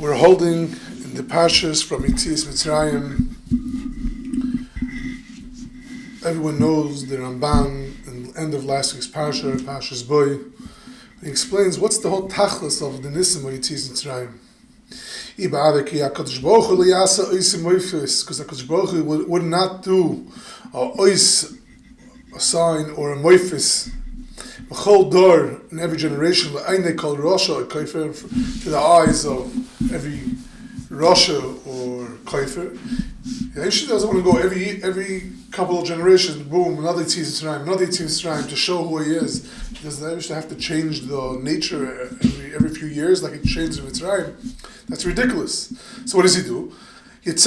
We're holding in the parshas from Mitzrayim. Everyone knows the Ramban in the end of last week's parsha, Parshas Boy. He explains what's the whole tachlis of the Nisim of Yetzias Mitzrayim. Because HaKadosh Baruch Hu would not do a sign or a moifis b'chol dor in every generation, to the eyes of every Rasha or Kaifer. Yeshuos doesn't want to go every couple of generations, boom, another Yetzias Mitzrayim to show who he is. He doesn't have to change the nature every few years like it changed in Mitzrayim. That's ridiculous. So what does he do? He was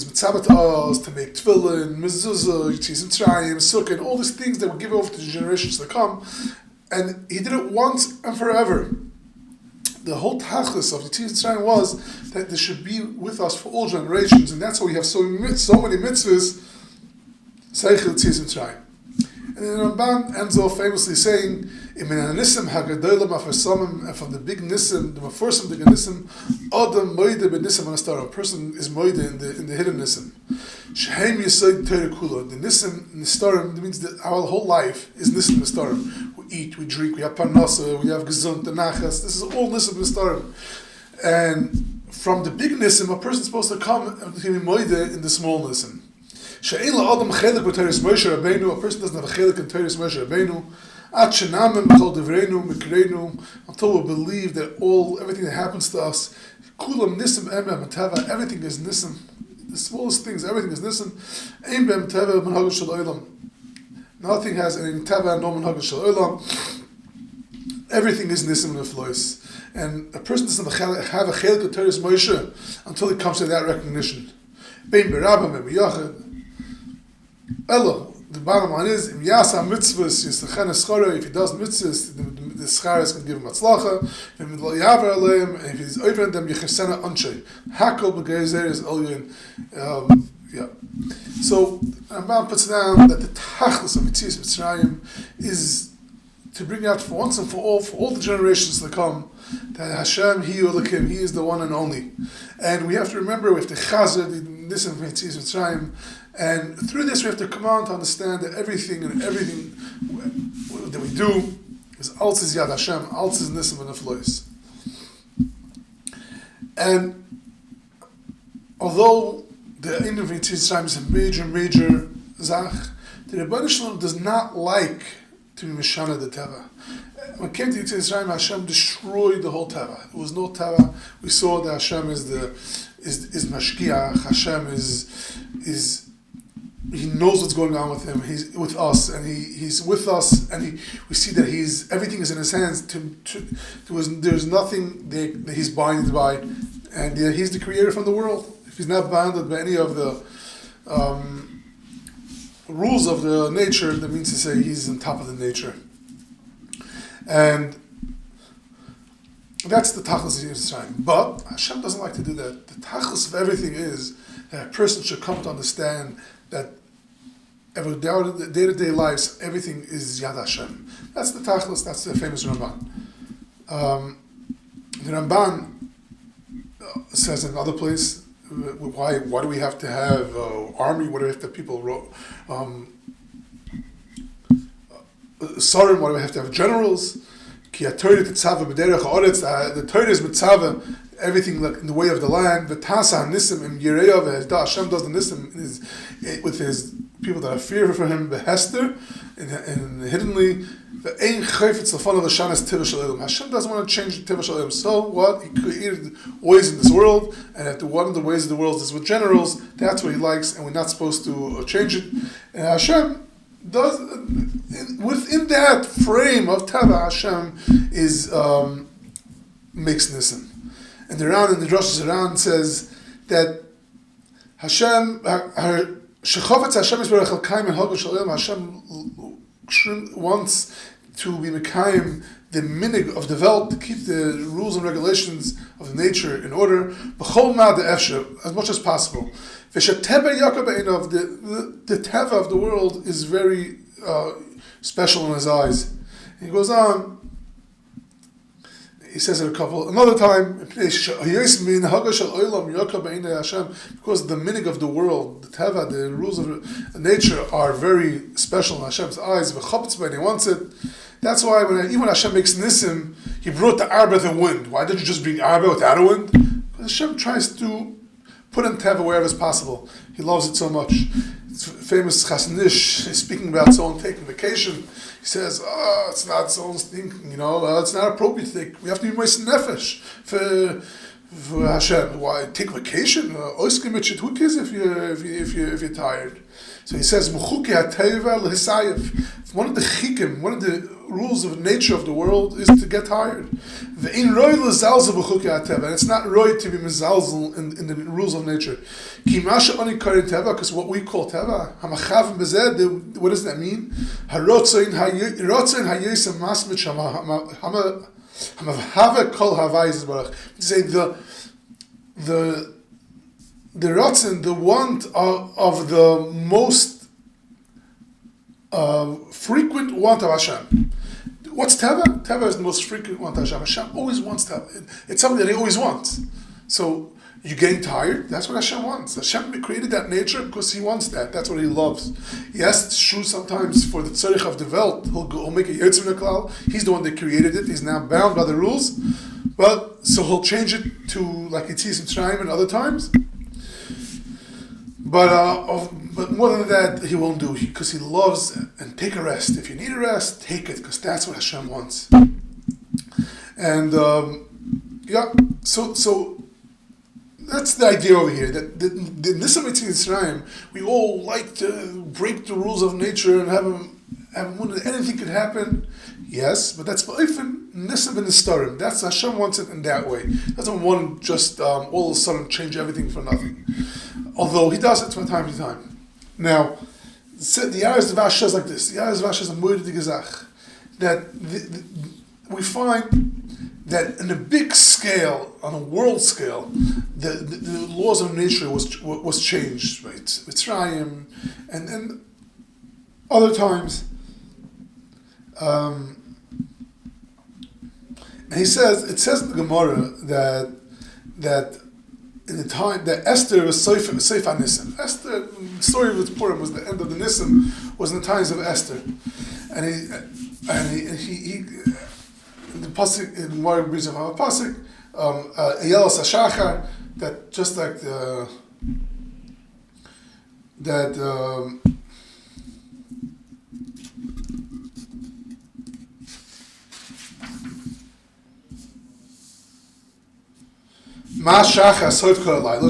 mitzabat us to make tefillin, mezuzah, Yetzias Mitzrayim, sukkah, and all these things that would give over to the generations to come. And he did it once and forever. The whole tachlis of Yetzias Mitzrayim was that they should be with us for all generations, and that's why we have so many mitzvahs. Seichel Yetzias Mitzrayim. And then Ramban ends off famously saying, and from the big nisim, the first big nisim, Adam moide ben nisim anastarim. A person is moide in the hidden nisim. Shehem yesod Torah kula. The nisim anastarim means that our whole life is nisim anastarim. We eat, we drink, we have parnasa, we have gesund, the nachas. This is all nisim anastarim. And from the big nisim, a person is supposed to come and be moide in the small nisim. She'ein la'adam chelik b'Torah Moshe Rabbeinu. A person doesn't have a chelik in Torah Moshe Rabbeinu. Until we believe that everything that happens to us, everything is nisim. The smallest things, everything is nisim. Nothing has any teva, no manhag shel olam. Everything is nisim neflois. And a person doesn't have a chelik of Torah Moshe until he comes to that recognition. The bottom line is, if he does mitzvahs, the schar is going to give him matzlacha. If he's over them, yechesena anshay. Hakol b'gezer is olyin. So Ramban puts down that the tachlis of Yetzias Mitzrayim is to bring out for once and for all the generations to come, that Hashem, He is the one and only. And we have to remember, we have to chazer the nisim of Yetzias Mitzrayim. And through this, we have to come on to understand that everything that we do is Altzis Yad Hashem, Altzis Nisim V'Neflois. And although the end of Yetzias Mitzrayim is a major zach, the Rebbeinu Shalom does not like to be Mishana the Teva. When it came to Yetzias Mitzrayim, Hashem destroyed the whole Teva. There was no Teva. We saw that Hashem is Mashkiach. Hashem is He knows what's going on with him. He's with us, and he's with us, and we see that everything is in his hands. There's nothing that he's binded by, and he's the creator from the world. If he's not bounded by any of the rules of the nature, that means to say he's on top of the nature. And that's the tachlis of Yisrael. But Hashem doesn't like to do that. The tachlis of everything is that a person should come to understand that every day-to-day lives, everything is Yad Hashem. That's the tachlis, that's the famous Ramban. The Ramban says in another place, why do we have to have army? Why do we have to have people Sarim? Why do we have to have generals? The Torah is mitzava everything like in the way of the land. V'tasa nisim im yireya v'hezda. Hashem does the nisim with his people that have fear for him. V'hester and hiddenly. V'ein chayfetz l'fanav l'shanas tiva shel olam. Hashem doesn't want to change the tiva shel olam. So what? He created ways in this world, and one of the ways of the world is with generals. That's what He likes, and we're not supposed to change it. And Hashem does within that frame of tava. Hashem is makes nisim. And the Ran in the Rosh Hashanah says that Hashem, Shechovetz Hashem is Berachel Kaim and Hagel Shalom. Hashem wants to be Mekayim, the minig of the Welt, to keep the rules and regulations of the nature in order, B'chol Ma de Efshe, as much as possible. V'shetebe Yaakov Be'enov, the Teva of the world is very special in His eyes. And he goes on, he says it another time, because the meaning of the world, the teva, the rules of nature are very special in Hashem's eyes. He wants it. That's why even when Hashem makes Nisim, He brought the arba with the wind. Why did you just bring arba without a wind? Because Hashem tries to put in teva wherever it's possible. He loves it so much. It's famous Chasnish speaking about someone taking vacation. He says, it's not someone's thing, it's not appropriate to take. We have to be moist nefesh for Hashem. Why take vacation? Who cares if you're tired? So he says, one of the chikim, one of the rules of nature of the world is to get tired. And it's not right to be mezalzel in the rules of nature. Because what we call teva, what does that mean? Say the ratzon, the want of the most frequent want of Hashem. What's teva? Teva is the most frequent want of Hashem. Hashem always wants teva. It's something that He always wants. So you're getting tired. That's what Hashem wants. Hashem created that nature because He wants that. That's what He loves. Yes, it's true. Sometimes for the tzarich of the welt, He'll make a yetzer klal. He's the one that created it. He's now bound by the rules. But so He'll change it to like Yitzis Mitzrayim and other times. But more than that, He won't do, because He loves and take a rest. If you need a rest, take it, because that's what Hashem wants. And so that's the idea over here. That the Nisam Mitzrayim, we all like to break the rules of nature and have anything could happen. Yes, but that's often Nisam and Nesתרים. That's Hashem wants it in that way. He doesn't want to just all of a sudden change everything for nothing. Although He does it from time to time. Now, the Yaris Vash says like this. The Yaris Vash is a moedige Gezach. That we find that in a big scale, on a world scale, the laws of nature was changed, right? Mitzrayim and other times. And it says in the Gemara that in the time that Esther was Seif Nisim. Esther, the story of the Purim was the end of the Nisim, was in the times of Esther. And he the pasuk in Gemara brings him a pasuk, Eyelas Hashachar, that just like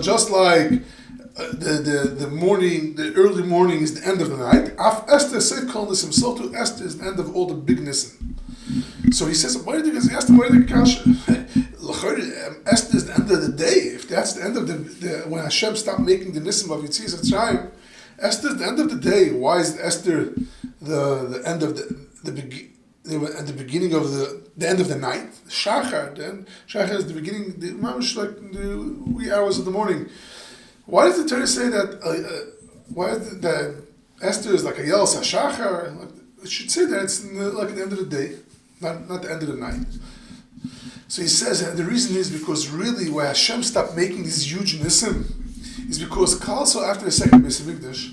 just like the morning, the early morning is the end of the night. Esther said, "Call Nisim." So too, Esther is the end of all the big Nisim. So he says, "Why did he ask him? Why did he kasha?" Esther is the end of the day. If that's the end of the when Hashem stopped making the Nisim of Yitzis Mitzrayim, Esther is the end of the day. Why is Esther the end of the beginning? At the beginning of the end of the night, Shachar. Then Shachar is the beginning, like the wee hours of the morning. Why does the Torah say that? Why is that Esther is like a Yelas Shachar? It should say that it's like at the end of the day, not the end of the night. So he says that the reason is because really why Hashem stopped making these huge nisim is because also after the second Beis Hamikdash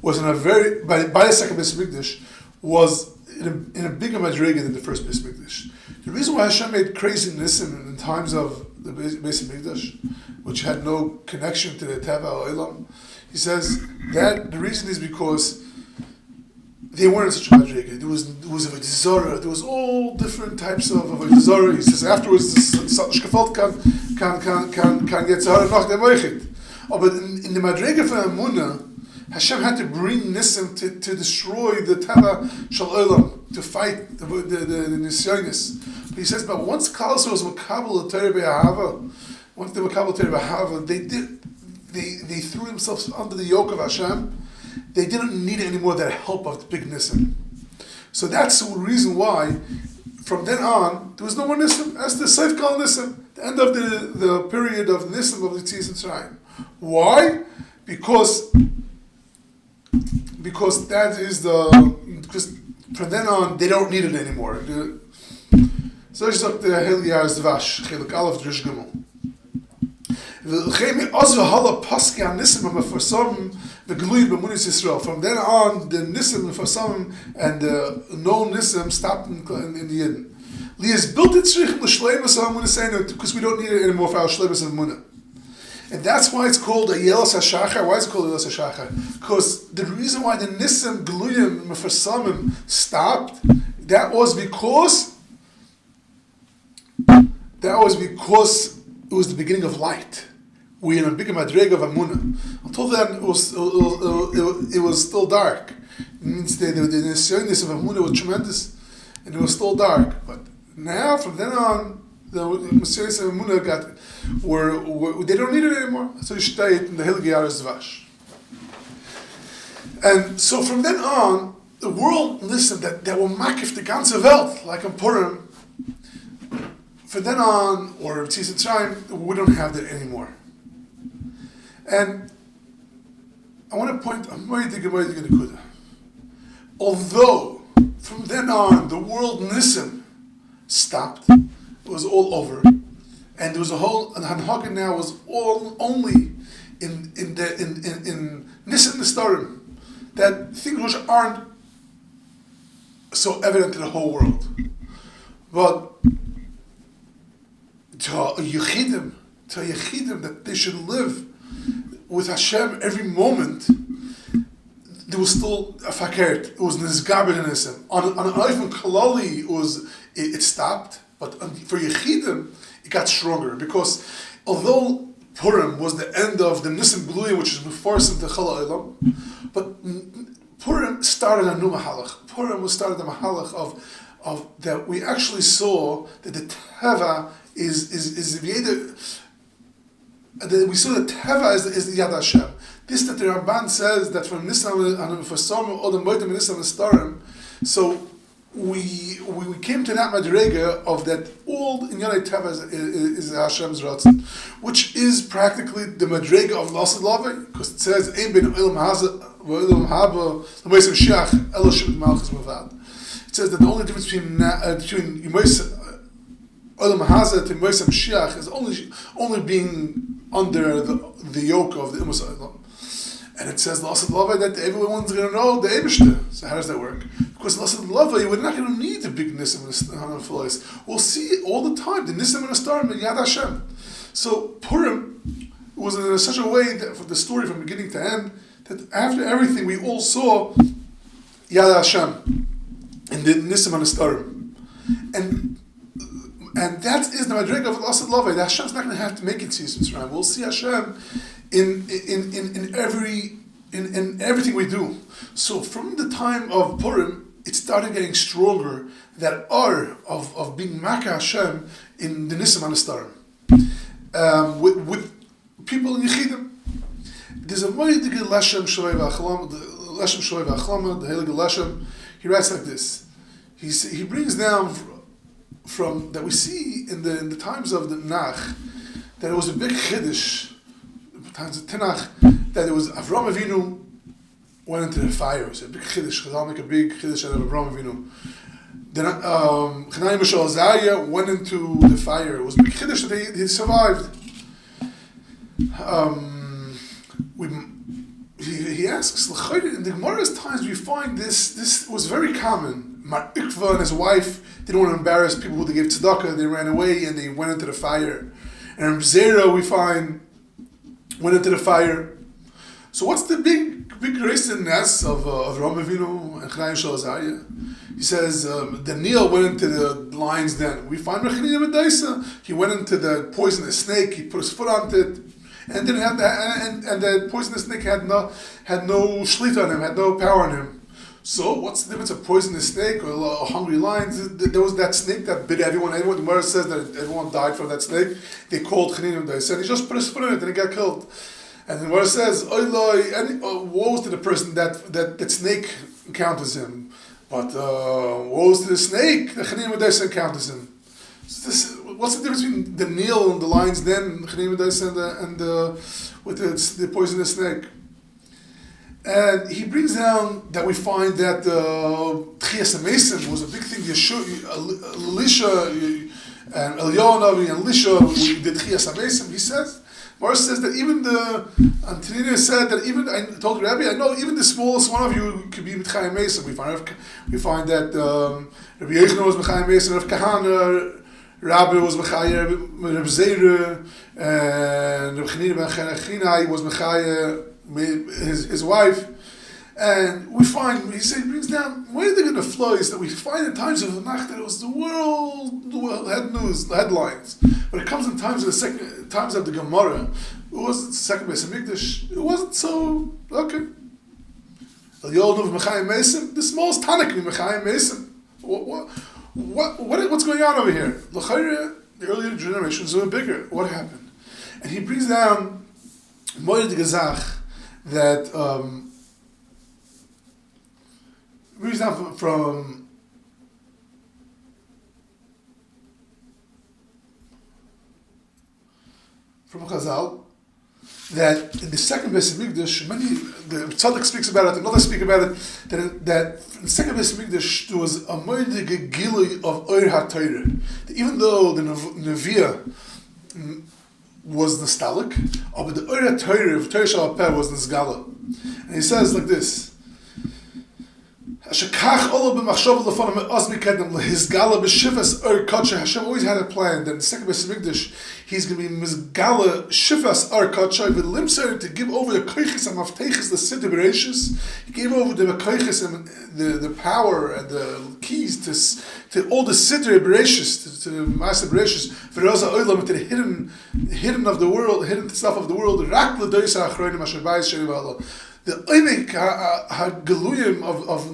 was in a very by the second Beis Hamikdash was in a bigger madriga than the first Beis Hamikdash. The reason why Hashem made crazy nisim in times of the Beis Hamikdash, which had no connection to the Teva Olam, he says that the reason is because they weren't such a madriga. There was a Zara. There was all different types of Zara. He says afterwards, the Shkafalt can get Zara noch der Moichet. But in the madriga for Amunah, Hashem had to bring Nisim to destroy the Teva Shal Olam, to fight the Nisyonis. But he says, but once Kalso was Makabal Torah Be'ahava, once they were Makabal Torah Be'ahava, they threw themselves under the yoke of Hashem. They didn't need any more that help of the big Nisim. So that's the reason why, from then on, there was no more Nisim. That's the Seif Kal Nisim, the end of the period of Nisim of the Yitzis Mitzrayim. Why? Because that is because from then on they don't need it anymore. So ich sag der Heilige Jahr ist Wasch, Chelik Aleph Drish Gimel. V'chemi Oz v'hala Paski an Nisim v'Mefarsamim v'Gilui b'Munis Yisrael. From then on, the Nisim v'Mefarsamim and the known Nisim stopped in the Yidden. Li is built it Tzrichim l'Shleimus HaMunis, because we don't need it anymore for our Shleimus HaMunah. And that's why it's called a Yelos HaShachar. Why is it called a Yelos HaShachar? Because the reason why the Nisim, Giluyim, Mefarsamim stopped, that was because it was the beginning of light. We're in a big madrega of Amunah. Until then, it was still dark. It means the necessariness of Amunah was tremendous, and it was still dark. But now, from then on, the necessariness of Amunah they don't need it anymore. So you stay in the Heilige Jahr Zvash. And so from then on, the world, listen, that will makif the ganze Welt, like in Purim. From then on, or Tzis Mitzrayim, we don't have that anymore. And I want to point out, although from then on the world Nisim stopped, it was all over, and there was a whole, and Hanhagen now was all only in Nisim Nesdarim, that things which aren't so evident to the whole world. But to Yechidim, that they should live with Hashem every moment, there was still a fakert. It was nizgaber in Nisim. On an Eifon Kalali, it stopped, but for Yechidim, it got stronger, because although Purim was the end of the Nisim Gilui, which is Mefarsim to Chala Olam, but Purim started a new Mahalach. Purim was started a Mahalach of that we actually saw that the Teva is we saw that Teva is the Yad Hashem. This that the Ramban says that from Nisim and Mefarsamim or the Moedim Nisim Nesdarim. So we came to that madrega of that all in Yonei Teva is Hashem's Ratzon, which is practically the madrega of Lasad Lavai, because it says Ein ben Olam Haba L'Mois Mashiach Elo Shemit Malchus Mavad. It says that the only difference between Olam Hazeh to Mois Mashiach is only being under the yoke of the Umas Olam. And it says Lasad Lavai that everyone's going to know the Eibishter. So how does that work? Because Lasad Lavai, we're not going to need the big Nisim and Hanafalais. We'll see it all the time, the Nisim and Nesdarim and Yad Hashem. So Purim was in such a way that for the story from beginning to end, that after everything we all saw Yad Hashem and the Nisim and Nesdarim. And that is the madrega of Lasad Lavai. That Hashem's not going to have to make it Tzis Mitzrayim. We'll see Hashem in everything we do. So from the time of Purim, it started getting stronger, that of being Maka Hashem in the Nisim and Nesdarim. With people in Yechidim. There's a Moedige Leshem Shovei V'Achlama, the Heilige Leshem. He writes like this. He brings down from that we see in the times of the Nach, that it was a big chiddush, times of Tanakh, that it was Avram Avinu went into the fire. It was a big chiddush. Chazal make a big chiddush out of Avram Avinu. Then Chanai Mishal Azariah went into the fire. It was a big chiddush that he survived. He asks, in the Gemara's times we find this was very common. Mar Ikva and his wife didn't want to embarrass people who they gave tzedakah. They ran away and they went into the fire. And Zera, we find, went into the fire. So what's the big reasonness of Ram Avinu and Chanai Mishal Azariah? He says Daniel went into the lion's den. We find Rechanina Medaisa. He went into the poisonous snake. He put his foot on it, and didn't have and the poisonous snake had no shlita on him, had no power on him. So what's the difference of poisonous snake or a hungry lion? There was that snake that bit everyone. The Gemara says that everyone died from that snake. They called Chanina Medaisa, and he just put his foot in it and he got killed. And the Gemara says, woe to the person that snake encounters him. But woe to the snake that Chanina Medaisa encounters him. So what's the difference between the Nile and the lion's den, Chanina Medaisa and with the poisonous snake? And he brings down that we find that Tchias HaMesim was a big thing. Elisha and Eliyahu Navi and Lisha, who did Chiyas HaMesim, he says, Mara says that even Antonina said that even, I told Rabbi, I know even the smallest one of you could be Mitchayim Mesim. We find that Rabbi Yochanan was Mitchayim Mesim, Rav Kahana, Rabbi was Mechayim, Rabbi Zera, and Rabbi Sechina ben Sechina was Mechayim, his wife. And we find, he brings down, where they're going to flow is that we find in times of the Nacht that it was the world headlines. But it comes in times of the Gemara, it wasn't the second Beis HaMikdash, it wasn't so, okay. Eliyahu of Mechayim Mesim, the smallest Tanakh in Mechayim Mesim. What's going on over here? The earlier generations were bigger. What happened? And he brings down Moed Gezach that brings down from Chazal that in the second Beis HaMikdash, the Tzaddik speaks about it, and others speak about it, that in the second Beis HaMikdash there was a moedige gilui of Oir HaTorah. Even though the Neviah was nostalgic, but the Oir HaTorah of Torah Shal HaPeh was Nizgala. And he says like this, Hashem always had a plan that in the second Beis HaMikdash he's going to be Mizgala Shifas Ar Kacha with Limser to give over the Koichis and Mafteichis the Siddur Bereshis. He gave over the Koichis and the power and the keys to all the Siddur Bereshis, to the Master Bereshis, for Raza Olam, to the hidden of the world, hidden stuff of the world. Rak L'Doisa Achronim Asher Bayis Sheni V'Alo. The Oimek HaGeluyim of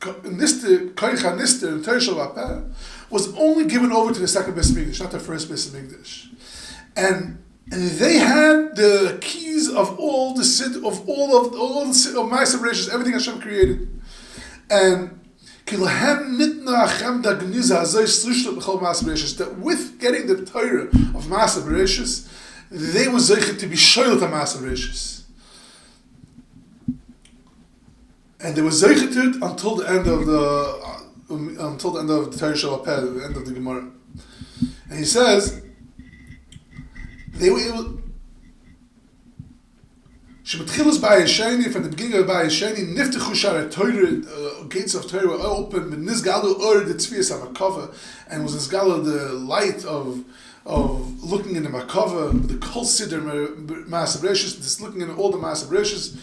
Nister, Koicha Nister, and Torah Shel HaPeh was only given over to the second Beis HaMikdash, not the first Beis HaMikdash. And they had the keys of all the Sid, of all the Ma'aseh Bereshis, everything Hashem created. And that with getting the Torah of Ma'aseh Bereshis, they were zeichet to be shoyl to Ma'aseh Bereshis. And they were zeichet to it until the end of the Torah Shel HaPeh, the end of the Gemara. And he says they were able. Shematchilas b'ayisheni, from the beginning of b'ayisheni, niftechu shara Torah, gates of Torah were open. Nizgalu or the tzvias hamakava, and was nizgalu the light of looking in the makava, the kol siddur Ma'aseh Bereshis, just looking in all the Ma'aseh Bereshis.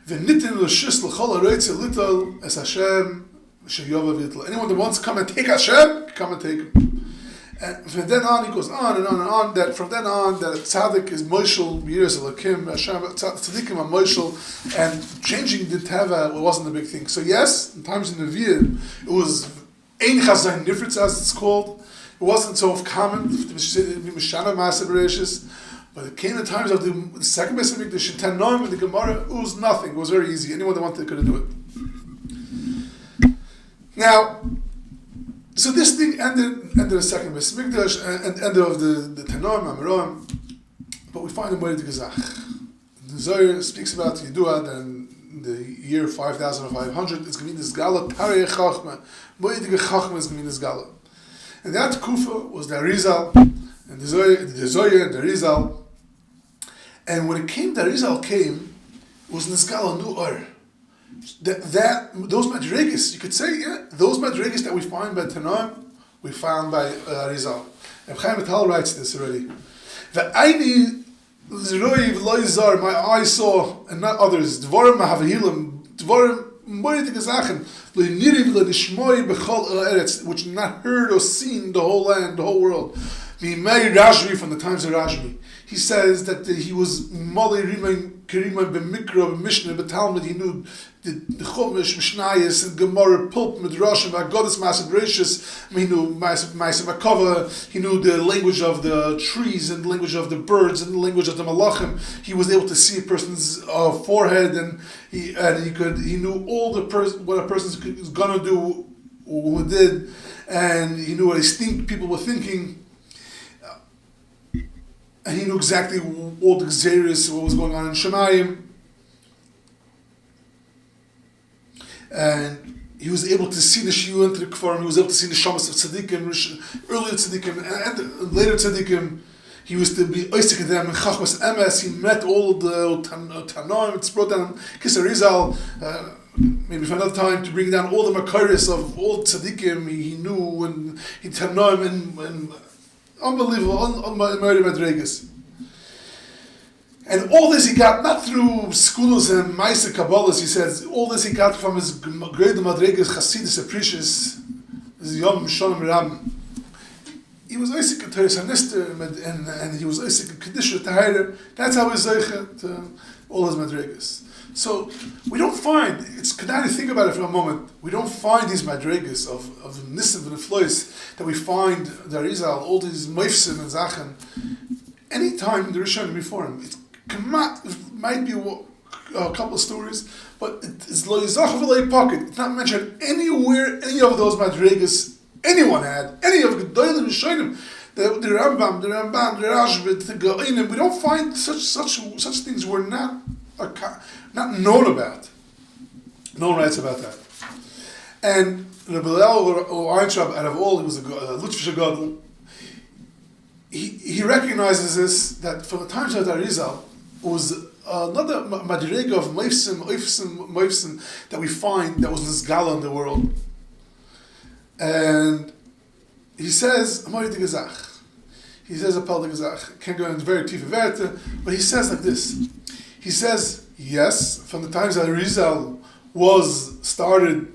V'nitin l'shis l'chol ha'roitze litol es Hashem sheyova v'yitol. Anyone that wants to come and take Hashem, come and take him. And from then on, he goes on and on and on. That from then on, that tzaddik is moishel b'yiras elokim, Hashem tzaddikim are moishel, and changing the teva wasn't a big thing. So yes, in times in the Nevi'im, it was ein chazayin nifritz, as it's called. It wasn't so common to be mishana Ma'aseh Bereshis. But it came in times of the second Beis HaMikdash, the Tanoim and the Gemara, it was nothing. It was very easy. Anyone that wanted could do it. Now, so this thing ended the second Beis HaMikdash and ended of the Tanoim, Amoraim. But we find a Moed Gezach. The Zohar speaks about Yidua that in the year 5,500, it's going to be this Gala, Tarei Chachma. Moed Chachma is going to be this Gala. And that Kufa was the Arizal, and the Zohar, and the Arizal. And when the Arizal came, it was Nizgal Nu Or. Those Madrigas, you could say, yeah, those Madrigas that we find by Tanoim, we found by Arizal. And Chaim Vital writes this already. V'ayni zroiv loizar, my eyes saw, and not others, Dvorim Mahavahilim, Dvorim Moed Gezachen, Le'niriv le'nishmoi b'chol eretz, which not heard or seen the whole land, the whole world. V'imei Rashbi, from the times of Rashbi. He says that he was Mali Rimain Keriman b'Mikra b'Mishnah b'Talmud. He knew the Chumash, Mishnayos, and Gemara, Pulp, Midrashim, Agodas, Ma'aseh Bereshis. He knew Ma'aseh Makava. He knew the language of the trees and the language of the birds and the language of the Malachim. He was able to see a person's forehead, and he knew all what a person is gonna do or who did, and he knew what people were thinking. And he knew exactly all the Xeris, what was going on in Shemayim. And he was able to see the shiur into the kfarim, he was able to see the shamas of tzaddikim, earlier tzaddikim, and later tzaddikim. He was to be oisik in them in chachmas emes. He met all the tanoim. It's brought down Kisar Rizal, maybe for another time, to bring down all the makaris of all tzaddikim he knew, and he tanoim and unbelievable, unbelievable madrigas. And all this he got not through schools and Maisa Kabbalahs. He says all this he got from his great madrigas, Chasidus Aprecious, his Yom Shalom Ram. He was Isaac in Teres HaNistim, and he was Isaac in Kedisha Tahira. That's how he's Zeichet all his madrigas. So we don't find, it's Kedai to think about it for a moment, we don't find these madrigas of the Nisim and the Flois that we find the Arizal, all these Meifsim and Zachen, anytime in the Rishonim before him. It might be a couple of stories, but it's Lo Yizach V'Lo Pocket. It's not mentioned anywhere, any of those madrigas anyone had, any of the Gedolim Rishonim, the Rambam, the Rashbit, the Ga'inim. We don't find such things were not known about. No one writes about that. And Rabbi Leal or Eintraub, out of all, he was a Lutfish Gadol. He recognizes this, that from the times of the Arizal was another madrega of Meifsim that we find that was Nizgala in the world. And he says, Amari de Gezach. He says, Apal de Gezach. Can't go into very tiefe werte, but he says like this. He says, yes, from the times that Rizal was started,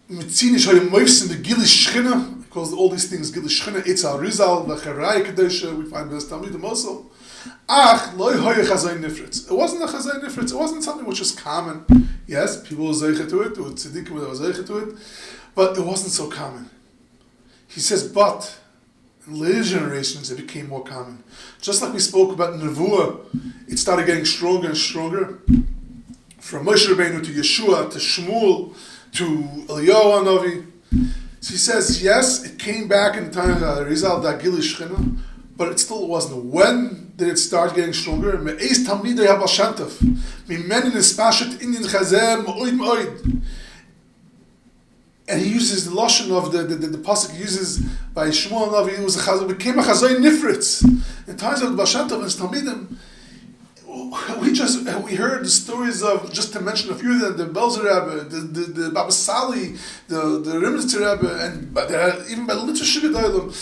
Mitzinish Hayim Moifsim, the Gilui Shechina, he calls all these things Gilui Shechina, Eitzal Rizal, the Cherai Kedosha, we find this Talmidim also. Ach, Loi Hoye Chazay Nifritz. It wasn't a Chazay Nifritz, it wasn't something which was common. Yes, people were Zeicha to it, or Tzaddikim were Zeicha to it, but it wasn't so common. He says, but in later generations it became more common. Just like we spoke about Nevuah, it started getting stronger and stronger. From Moshe Rabbeinu to Yeshua, to Shmuel, to Eliyahu Hanavi. So he says, yes, it came back in the time of Arizal, da Gilui Shechina, but it still wasn't. When did it start getting stronger? Me'ez Talmidei HaBaal Shem Tov, Mimeni Nispashet Inyan Chazeh M'oid M'oid. And he uses the lashon of the pasuk he uses by Shmuel Navi. It became a chazay nifritz. In times of the Baal Shem Tov and Talmidim, we heard the stories of, just to mention a few of them, the Belzer Rebbe, the Baba Sali, the Rimnitzer Rebbe, and even by the Litvish Gedolim,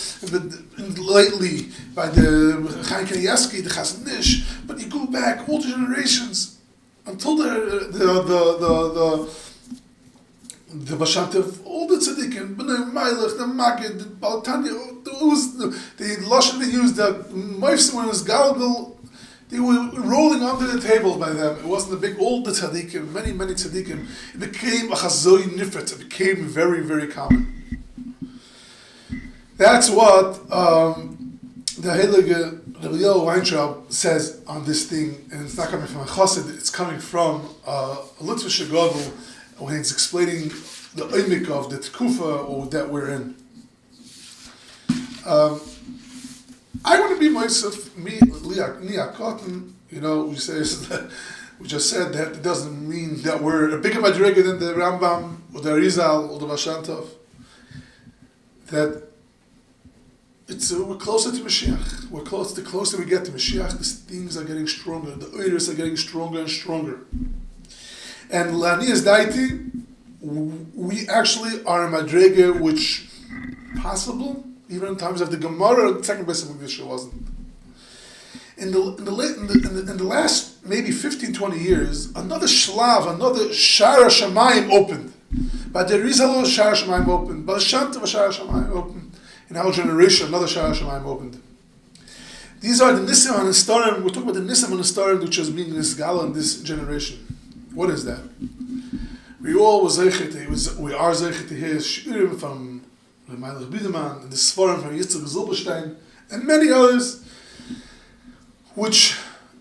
lately by the Chaim Kanievsky, the Chazon Ish. But you go back all the generations until the Baal Shem Tov, all the tzaddikim, B'nai Melech, the Maggid, the Balatanya, the lashon they used, the Meifsim when it was Galgal, they were rolling under the table by them. It wasn't a big, all the tzaddikim, many tzaddikim. It became a chazoi nifret. It became very, very common. That's what the Heilige Rabbi Yoel Weintraub says on this thing, and it's not coming from a chassid, it's coming from a Litvish Gadol, when he's explaining the oimik of the tekufa or that we're in. I want to be myself, me, Leah Cotton, we just said that it doesn't mean that we're a bigger madrega than the Rambam or the Arizal or the Baal Shem Tov. That we're closer to Mashiach. The closer we get to Mashiach, these things are getting stronger. The oiros are getting stronger and stronger. And Lanias Daiti, we actually are a madrega which possible, even in times of the Gemara, the second best of English wasn't. In the last maybe 15-20 years, another shlav, another Shara Shamayim opened. But there is a little Shara Shamayim opened. But Shem Tov Shara Shamayim opened. In our generation, another Shara Shamayim opened. These are the Nisim and Nesתרים. We're talking about the Nisim and Nesתרים, which is being Nisgala in this generation. What is that? We all were zeichet. We are zeichet to hear shiurim from the Melech Biderman and the Sforim from Yitzchak Zilberstein and many others, which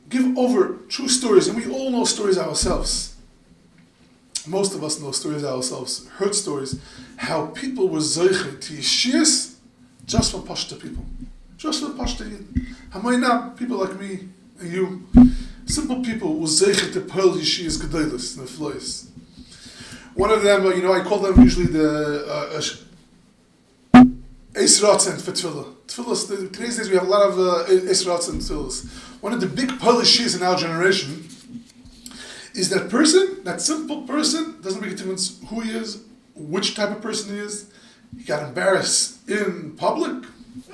give over true stories, and we all know stories ourselves. Most of us know stories ourselves, heard stories, how people were zeichet to yeshuos just from Pashta people, just from Pashta Yid. Hamayna, people like me and you, simple people were zeichet to pearl yeshuos gedolos and flois. One of them, I call them usually the Eis Ratzin for Tefillah. Today's days we have a lot of Eis Ratzin Tefillahs. One of the big Polish shiurs in our generation is that simple person, doesn't make a difference who he is, which type of person he is. He got embarrassed in public,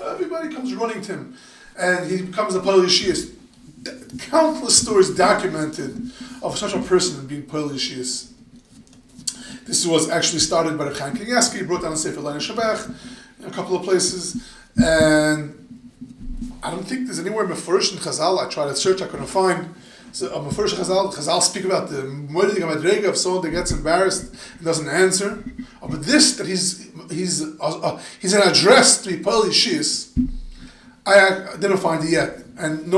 everybody comes running to him, and he becomes a Polish shiur. Countless stories documented of such a person being Polish shiur. This was actually started by the Chaim Kanievsky. He brought down a Sefer Lein Shabbat in a couple of places, and I don't think there's anywhere Mefurish in Chazal. I tried to search, I couldn't find. So Mefurish Chazal speak about the Moedik HaMadrega of someone that gets embarrassed and doesn't answer. But this, that he's an address to be Polish shiur, I didn't find it yet, and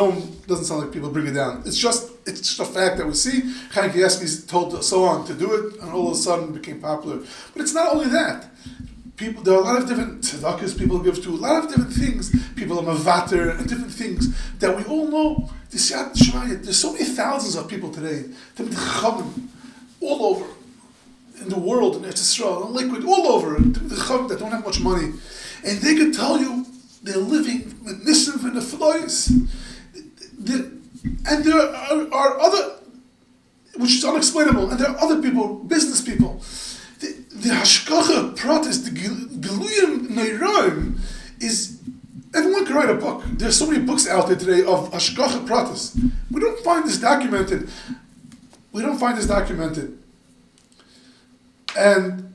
doesn't sound like people bring it down. It's just a fact that we see. Chaim Kanievsky told so on to do it, and all of a sudden it became popular. But it's not only that. There are a lot of different tzedakahs people give to, a lot of different things. People are mavater and different things that we all know. There's so many thousands of people today, all over in the world, in Eretz Yisrael, in Liquid, all over, that don't have much money, and they could tell you they're living with Nisim and the flies. And there are other, which is unexplainable, and there are other people, business people. The hashkacha pratis, the giluyim neiroim, is, everyone can write a book. There's so many books out there today of hashkacha pratis. We don't find this documented. And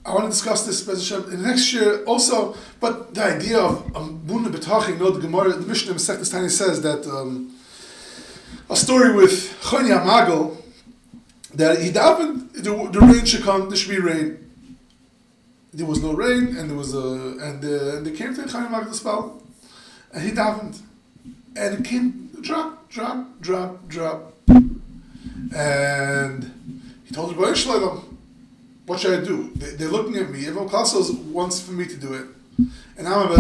I want to discuss this in the next year also, but the idea of Buna B'tachim, the Gemara, the Mishnah Masechtas Tanya says that a story with Choni HaMagel, that he davened, the rain should come, there should be rain. There was no rain, and and they came to Choni HaMagel to spell, and he davened, and it came drop, and he told the Rebbeinu Shalom, what should I do? They're looking at me. Everyone Klasos wants for me to do it, and I'm a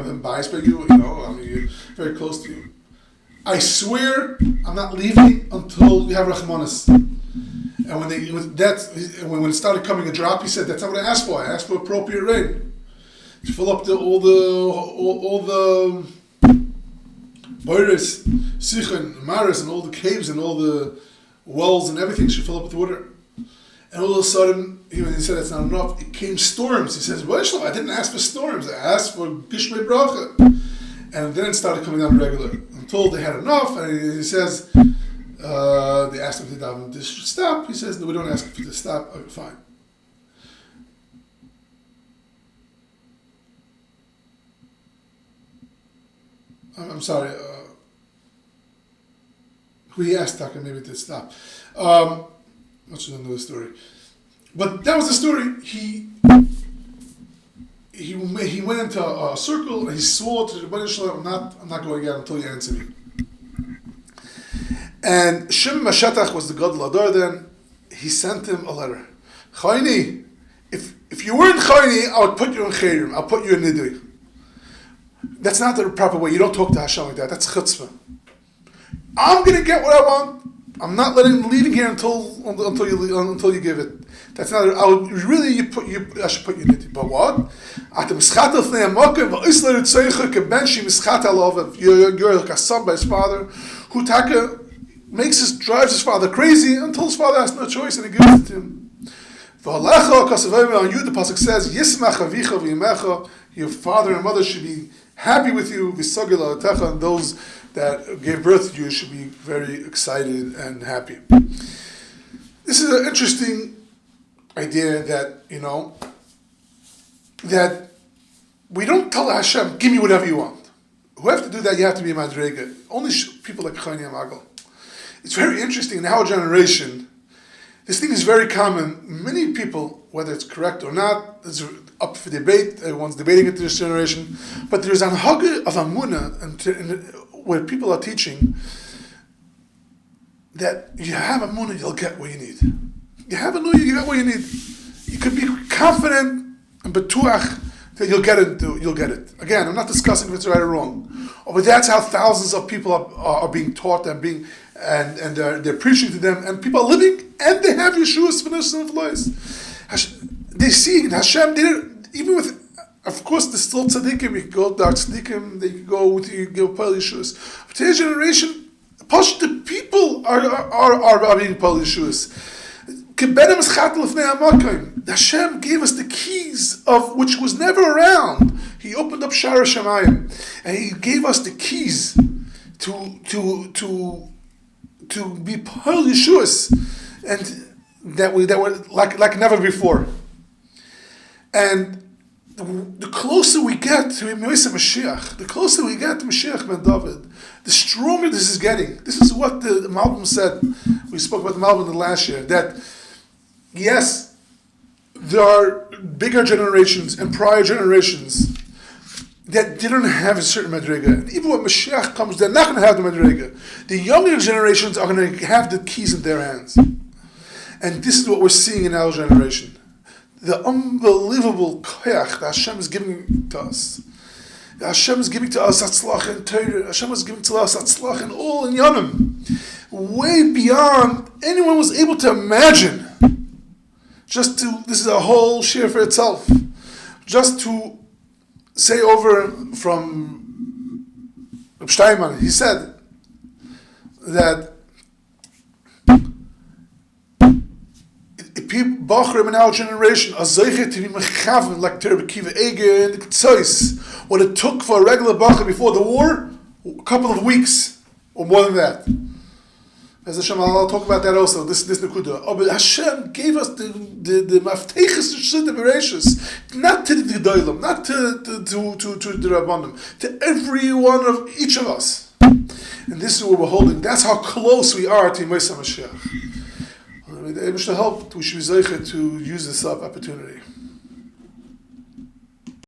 bit biased by you. You're very close to you. I swear I'm not leaving until we have Rachmanis. And when it started coming a drop, he said, "That's not what I asked for. I asked for appropriate rain to fill up all the boiras, sichen, maras, and all the caves and all the wells and everything should fill up with water." And all of a sudden, when he said that's not enough, it came storms. He says, "Well, I didn't ask for storms. I asked for gishmei bracha." And then it started coming down regular until they had enough. And he says, they asked him to daven, this should stop. He says, "No, we don't ask him to stop." Okay, fine. I'm sorry. We asked Taka maybe to stop. Not sure I know the story, but that was the story. He went into a circle and he swore to the Rebbeinu Shalom, "I'm not going out until you answer me." And Shim Mashatach was the Gadol Ador then. He sent him a letter. Chayni, if you weren't Chayni, I would put you in Chayrim. I'll put you in Nidui. That's not the proper way. You don't talk to Hashem like that. That's chutzpah. I'm going to get what I want. I'm not leaving here until you give it. That's not. I should put you in it. But what? You're like a son by his father, who drives his father crazy until his father has no choice and he gives it to him. On you, the pasuk says, your father and mother should be happy with you, and those that gave birth to you should be very excited and happy. This is an interesting idea that, that we don't tell Hashem, "Give me whatever you want." Who have to do that, you have to be a madrega. Only people like Choni HaMagel. It's very interesting in our generation. This thing is very common. Many people, whether it's correct or not, it's up for debate. Everyone's debating it in this generation. But there's an hagah of Amunah, where people are teaching that you have Amunah, you'll get what you need. You have Amunah, you get what you need. You could be confident and betuach that you'll get it. Again, I'm not discussing if it's right or wrong. But that's how thousands of people are being taught and and they're preaching to them, and people are living, and they have yeshuos, v'nessim, and v'lois. They see it. Hashem did it, even with, of course, there's still tzaddikim. You can go dark tzaddikim. They can go with you, give pal yeshuos. But today's generation, the people are being pal yeshuos. Hashem gave us the keys of which was never around. He opened up Shara Shamayim, and He gave us the keys to be pal yeshuos, and that were like never before. And the closer we get to Mashiach, the closer we get to Mashiach ben David, the stronger this is getting. This is what the Malbim said. We spoke about the Malbim the last year, that yes, there are bigger generations and prior generations that didn't have a certain madriga. Even when Mashiach comes, they're not going to have the madriga. The younger generations are going to have the keys in their hands. And this is what we're seeing in our generation. The unbelievable koyach that Hashem is giving to us. Hashem is giving to us atzlach and Torah. Hashem is giving to us atzlach and all in Yonim. Way beyond anyone was able to imagine. This is a whole shiur for itself. Just to say over from Reb Steinman, he said that Bachrim in our generation are zeicher to be mechaven like Tereb Kiva Eger and the Ktsois. What it took for a regular Bachrim before the war, a couple of weeks or more than that. As Hashem, I'll talk about that also. This Nekuda. Oh, but Hashem gave us the mafteiches to the Bereshus, not to the Gedolim, not to the Rabbanim, to every one of each of us. And this is what we're holding. That's how close we are to Yemei Mashiach. The Eibishter helped. We should be zeicher to use this opportunity.